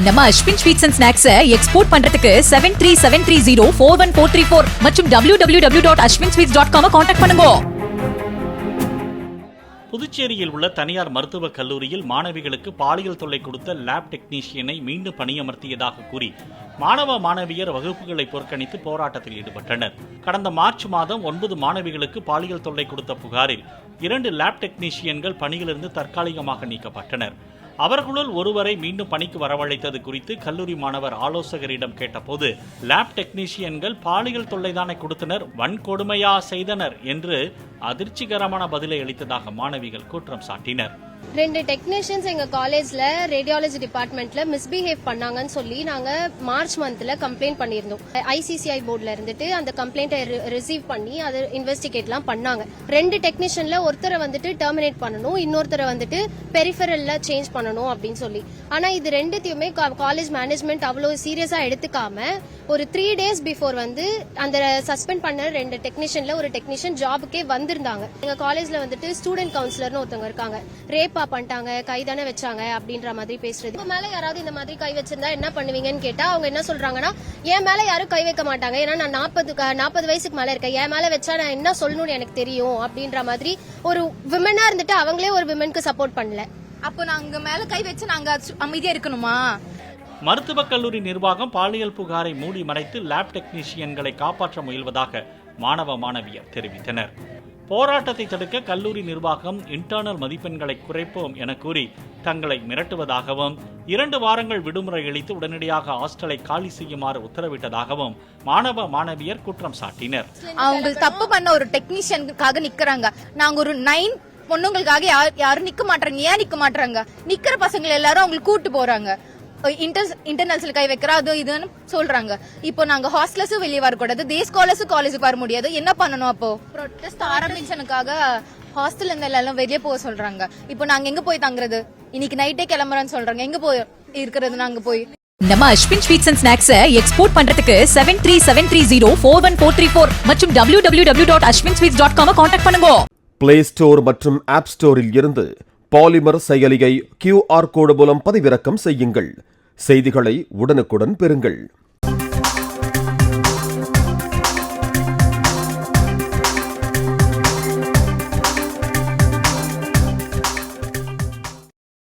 நம்ம Ashwin sweets and snacks export பண்றதுக்கு 7373041434 மற்றும் www.ashwinsweets.com கான்டாக்ட் பண்ணுங்க. புதுச்சேரியில் உள்ள தனியார் மருத்துவக் கல்லூரியில் மாணவிகளுக்கு பாலியல் தொல்லை கொடுத்த லேப் டெக்னீஷியனை மீண்டும் பணியமர்த்தியதாக கூறி மாணவ மாணவியர் வகுப்புகளை புறக்கணித்து போராட்டத்தில் ஈடுபட்டனர். கடந்த மார்ச் மாதம் 9 மாணவிகளுக்கு பாலியல் தொல்லை கொடுத்த புகாரில் 2 லேப் டெக்னீஷியன்கள் பணியிலிருந்து தற்காலிகமாக நீக்கப்பட்டனர். அவர்களுள் ஒருவரை மீண்டும் பணிக்கு வரவழைத்தது குறித்து கல்லூரி மாணவர் ஆலோசகரிடம் கேட்டபோது லேப் டெக்னீஷியன்கள் பாலியல் தொல்லைதானே கொடுத்தனர், வன்கொடுமையா செய்தனர் என்று அதிர்ச்சிகரமான பதிலை அளித்ததாக மாணவிகள் குற்றம் சாட்டினர். 2 டெக்னீஷியன்ஸ் எங்க காலேஜ்ல ரேடியாலஜி டிபார்ட்மெண்ட்ல மிஸ்பிஹேவ் பண்ணாங்கன்னு சொல்லி நாங்க மார்ச் மந்த்ல கம்ப்ளைண்ட் பண்ணியிருந்தோம். ஐசிசிஐ போர்ட்ல இருந்துட்டு அந்த கம்ப்ளைண்ட்டை ரிசீவ் பண்ணி அதை இன்வெஸ்டிகேட்லாம் பண்ணாங்க. 2 டெக்னீஷியன்ல ஒருத்தரை வந்துட்டு டெர்மினேட் பண்ணணும், இன்னொருத்தரை வந்துட்டு பெரிஃபரல்ல சேஞ்ச் பண்ணணும் அப்படின்னு சொல்லி. ஆனா இது ரெண்டுத்தையுமே காலேஜ் மேனேஜ்மெண்ட் அவ்வளவு சீரியஸா எடுத்துக்காம ஒரு 3 days பிஃபோர் வந்து அந்த சஸ்பெண்ட் பண்ண 2 டெக்னீஷியன்ல ஒரு டெக்னீஷியன் ஜாபுக்கே வந்திருந்தாங்க. எங்க காலேஜ்ல வந்துட்டு ஸ்டூடெண்ட் கவுன்சிலர்னு ஒருத்தவங்க இருக்காங்க. ரேப்பா பண்ணிட்டாங்க, கைதானே வச்சாங்க அப்படின்ற மாதிரி பேசுறது. மேல யாராவது இந்த மாதிரி கை வச்சிருந்தா என்ன பண்ணுவீங்கன்னு கேட்டா அவங்க என்ன சொல்றாங்கன்னா, என் மேல யாரும் கை வைக்க மாட்டாங்க, ஏன்னா நான் 40 வயசுக்கு மேல இருக்கேன், என் மேல வச்சா நான் என்ன சொல்லணும்னு எனக்கு தெரியும் அப்படின்ற மாதிரி. ஒரு விமனா இருந்துட்டு அவங்களே ஒரு விமனுக்கு சப்போர்ட் பண்ணல. அப்போ நாங்க மேல கை வச்சு நாங்க அமைதியா இருக்கணுமா? மருத்துவக் கல்லூரி நிர்வாகம் பாலியல் புகாரை மூடி மறைத்து லேப் டெக்னீஷியன்களை காப்பாற்ற முயல்வதாக மாணவ மாணவியர் தெரிவித்தனர். போராட்டத்தை தடுக்க கல்லூரி நிர்வாகம் இன்டர்னல் மதிப்பெண்களை குறைப்போம் என கூறி தங்களை மிரட்டுவதாகவும் 2 வாரங்கள் விடுமுறை அளித்து உடனடியாக ஹாஸ்டலை காலி செய்யுமாறு உத்தரவிட்டதாகவும் மாணவ மாணவியர் குற்றம் சாட்டினர். அவங்க தப்பு பண்ண ஒரு டெக்னீஷியனுக்காக நிக்கிறாங்க. நாங்க ஒரு 9 பொண்ணுங்களுக்காக யாரும் நிக்க மாட்டாங்க. ஏன் நிக்க மாட்டாங்க? நிக்கிற பசங்களை எல்லாரும் அவங்களுக்கு கூட்டு போறாங்க. இன்டர்னல்ஸ்ல கை வைக்கிற அது இதுன்னு சொல்றாங்க. இப்போ நாங்க ஹாஸ்டல்ஸும் வெளியே வரக்கூடாது, டே ஸ்காலர்ஸும் காலேஜுக்கு வர முடியாது. என்ன பண்ணணும்? அப்போ ப்ரொடெஸ்ட் ஆரம்பிச்சனுக்காக ஹாஸ்டல் இருந்து எல்லாம் வெளியே போக சொல்றாங்க. இப்போ நாங்க எங்க போய் தங்குறது? இன்னைக்கு நைட்டே கிளம்புறேன்னு சொல்றாங்க. எங்க போய் இருக்கிறது? நாங்க போய் நம்ம Ashwin sweets and snacks export பண்றதுக்கு 7373041434 மற்றும் www.ashwinsweets.com கான்டாக்ட் பண்ணுங்க. பிளே ஸ்டோர் மற்றும் ஆப் ஸ்டோரில் இருந்து பாலிமர் செயலியை QR கோடு மூலம் பதிவிறக்கம் செய்யுங்கள். செய்திகளை உடனுக்குடன் பெறுங்கள்.